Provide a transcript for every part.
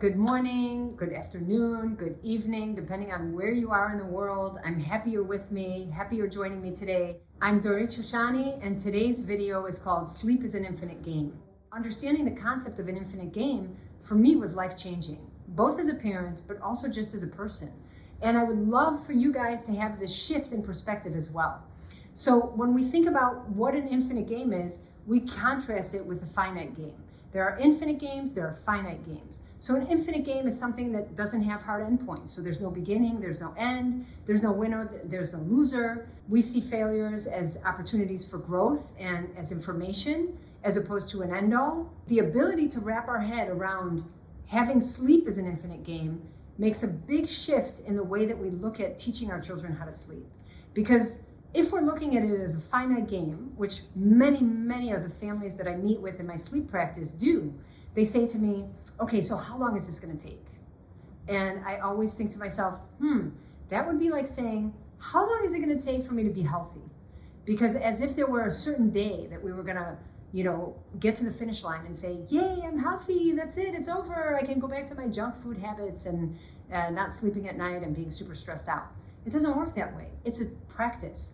Good morning, good afternoon, good evening, depending on where you are in the world. I'm happy you're with me, happy you're joining me today. I'm Dorit Shoshani, and today's video is called Sleep is an Infinite Game. Understanding the concept of an infinite game, for me, was life-changing, both as a parent, but also just as a person. And I would love for you guys to have this shift in perspective as well. So when we think about what an infinite game is, we contrast it with a finite game. There are infinite games, there are finite games. So an infinite game is something that doesn't have hard endpoints. So there's no beginning, there's no end, there's no winner, there's no loser. We see failures as opportunities for growth and as information, as opposed to an end all. The ability to wrap our head around having sleep as an infinite game makes a big shift in the way that we look at teaching our children how to sleep. Because if we're looking at it as a finite game, which many of the families that I meet with in my sleep practice do, they say to me, okay, so how long is this going to take? And I always think to myself, that would be like saying, how long is it going to take for me to be healthy? Because as if there were a certain day that we were going to, get to the finish line and say, yay, I'm healthy, that's it, it's over. I can go back to my junk food habits and not sleeping at night and being super stressed out. It doesn't work that way. It's a practice.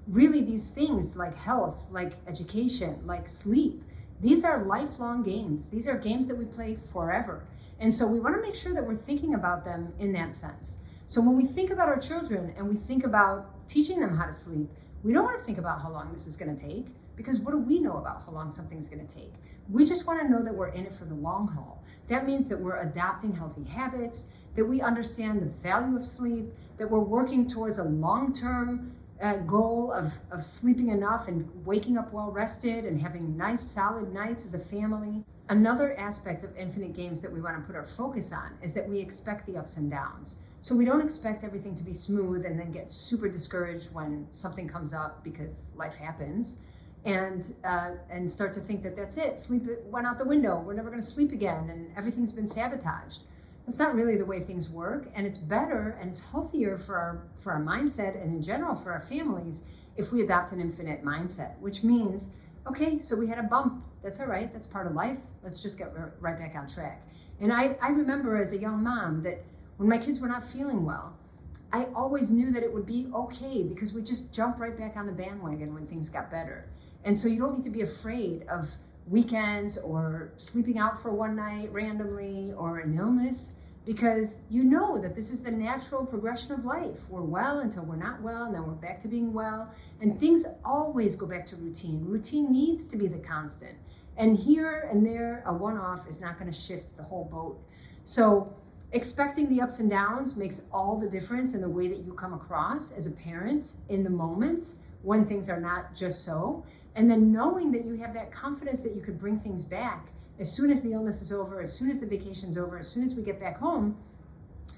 Really, these things like health, like education, like sleep, these are lifelong games. These are games that we play forever. And so we want to make sure that we're thinking about them in that sense. So when we think about our children and we think about teaching them how to sleep, we don't want to think about how long this is going to take, because what do we know about how long something's going to take? We just want to know that we're in it for the long haul. That means that we're adopting healthy habits, that we understand the value of sleep, that we're working towards a long-term goal of sleeping enough and waking up well rested and having nice solid nights as a family. Another aspect of infinite games that we want to put our focus on is that we expect the ups and downs. So we don't expect everything to be smooth and then get super discouraged when something comes up because life happens, and start to think that that's it. Sleep went out the window. We're never going to sleep again, and everything's been sabotaged. That's not really the way things work, and it's better and it's healthier for our mindset and in general for our families if we adopt an infinite mindset, which means, okay, so we had a bump. That's all right. That's part of life. Let's just get right back on track. And I remember as a young mom that when my kids were not feeling well, I always knew that it would be okay because we just jump right back on the bandwagon when things got better. And so you don't need to be afraid of weekends or sleeping out for one night randomly or an illness, because you know that this is the natural progression of life. We're well until we're not well, and then we're back to being well, and things always go back to routine. Routine needs to be the constant, and here and there a one-off is not going to shift the whole boat. So expecting the ups and downs makes all the difference in the way that you come across as a parent in the moment when things are not just so. And then knowing that you have that confidence that you could bring things back as soon as the illness is over, as soon as the vacation's over, as soon as we get back home,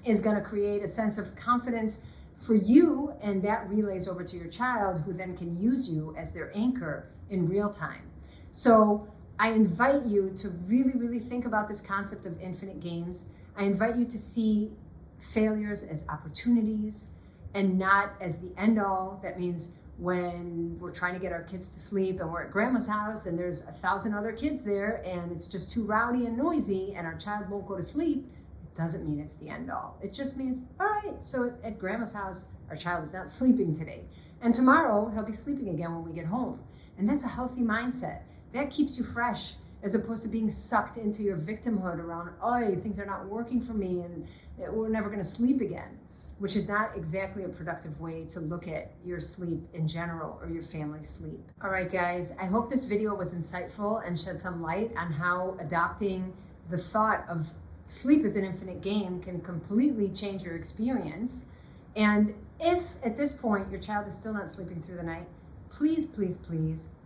is going to create a sense of confidence for you, and that relays over to your child, who then can use you as their anchor in real time. So I invite you to really think about this concept of infinite games. I invite you to see failures as opportunities and not as the end all. That means when we're trying to get our kids to sleep and we're at grandma's house and there's 1,000 other kids there and it's just too rowdy and noisy and our child won't go to sleep, it doesn't mean it's the end all. It just means, all right, so at grandma's house, our child is not sleeping today. And tomorrow he'll be sleeping again when we get home. And that's a healthy mindset. That keeps you fresh, as opposed to being sucked into your victimhood around, oh, things are not working for me and we're never going to sleep again, which is not exactly a productive way to look at your sleep in general or your family's sleep. All right, guys, I hope this video was insightful and shed some light on how adopting the thought of sleep as an infinite game can completely change your experience. And if at this point your child is still not sleeping through the night, please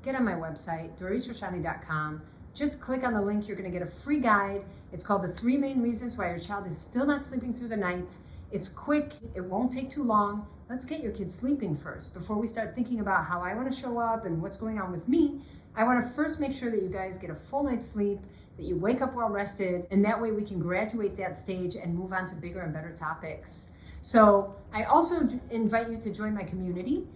get on my website, DoritShoshani.com. Just click on the link. You're going to get a free guide. It's called The 3 Main Reasons Why Your Child is Still Not Sleeping Through the Night. It's quick, it won't take too long. Let's get your kids sleeping first before we start thinking about how I want to show up and what's going on with me. I want to first make sure that you guys get a full night's sleep, that you wake up well rested, and that way we can graduate that stage and move on to bigger and better topics. So I also invite you to join my community.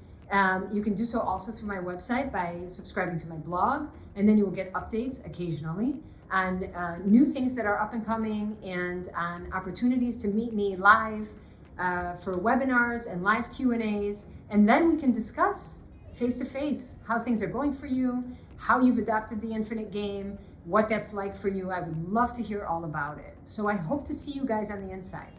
You can do so also through my website by subscribing to my blog, and then you will get updates occasionally. on new things that are up and coming, and on opportunities to meet me live for webinars and live Q&As. And then we can discuss face-to-face how things are going for you, how you've adopted the Infinite Game, what that's like for you. I would love to hear all about it. So I hope to see you guys on the inside.